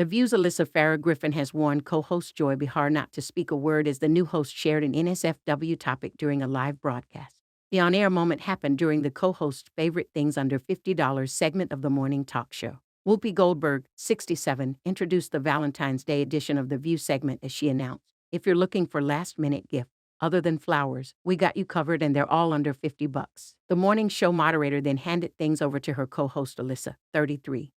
The View's Alyssa Farah Griffin has warned co-host Joy Behar not to speak a word as the new host shared an NSFW topic during a live broadcast. The on-air moment happened during the co-host's Favorite Things Under $50 segment of the morning talk show. Whoopi Goldberg, 67, introduced the Valentine's Day edition of the View segment as she announced, "If you're looking for last-minute gift, other than flowers, we got you covered and they're all under $50. The morning show moderator then handed things over to her co-host Alyssa, 33,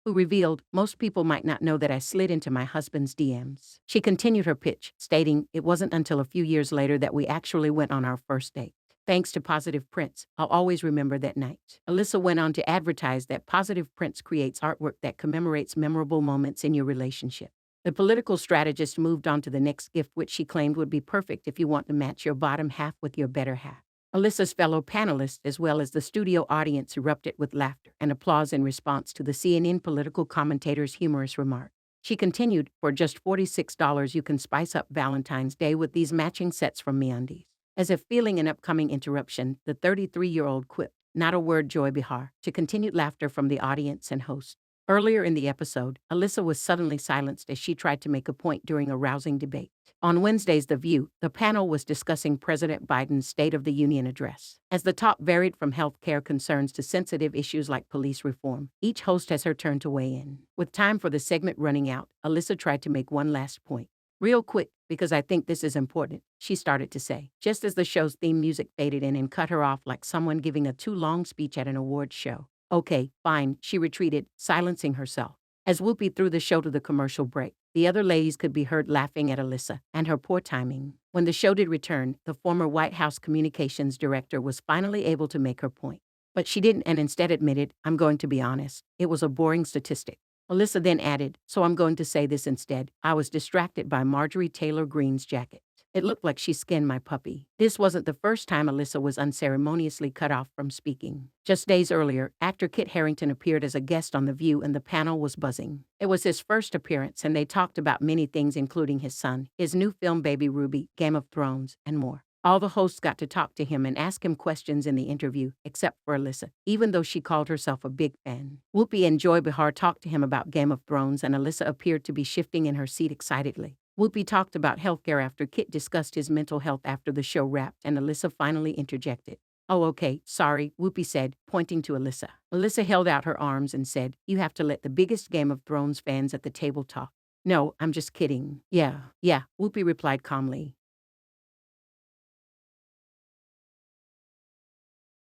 who revealed, "Most people might not know that I slid into my husband's DMs." She continued her pitch, stating, "It wasn't until a few years later that we actually went on our first date. Thanks to Positive Prints, I'll always remember that night." Alyssa went on to advertise that Positive Prints creates artwork that commemorates memorable moments in your relationship. The political strategist moved on to the next gift, which she claimed would be perfect if you want to match your bottom half with your better half. Alyssa's fellow panelists, as well as the studio audience, erupted with laughter and applause in response to the CNN political commentator's humorous remark. She continued, "For just $46, you can spice up Valentine's Day with these matching sets from MeUndies." As if feeling an upcoming interruption, the 33-year-old quipped, "Not a word, Joy Behar," to continued laughter from the audience and host. Earlier in the episode, Alyssa was suddenly silenced as she tried to make a point during a rousing debate. On Wednesday's The View, the panel was discussing President Biden's State of the Union address. As the talk varied from health care concerns to sensitive issues like police reform, each host has her turn to weigh in. With time for the segment running out, Alyssa tried to make one last point. "Real quick, because I think this is important," she started to say, just as the show's theme music faded in and cut her off like someone giving a too long speech at an awards show. "Okay, fine," she retreated, silencing herself. As Whoopi threw the show to the commercial break, the other ladies could be heard laughing at Alyssa and her poor timing. When the show did return, the former White House communications director was finally able to make her point. But she didn't, and instead admitted, "I'm going to be honest, it was a boring statistic." Alyssa then added, "So I'm going to say this instead. I was distracted by Marjorie Taylor Greene's jacket. It looked like she skinned my puppy." This wasn't the first time Alyssa was unceremoniously cut off from speaking. Just days earlier, actor Kit Harington appeared as a guest on The View and the panel was buzzing. It was his first appearance and they talked about many things, including his son, his new film Baby Ruby, Game of Thrones, and more. All the hosts got to talk to him and ask him questions in the interview, except for Alyssa, even though she called herself a big fan. Whoopi and Joy Behar talked to him about Game of Thrones, and Alyssa appeared to be shifting in her seat excitedly. Whoopi talked about healthcare after Kit discussed his mental health after the show wrapped, and Alyssa finally interjected. "Oh, okay, sorry," Whoopi said, pointing to Alyssa. Alyssa held out her arms and said, "You have to let the biggest Game of Thrones fans at the table talk." "No, I'm just kidding." Yeah, Whoopi replied calmly.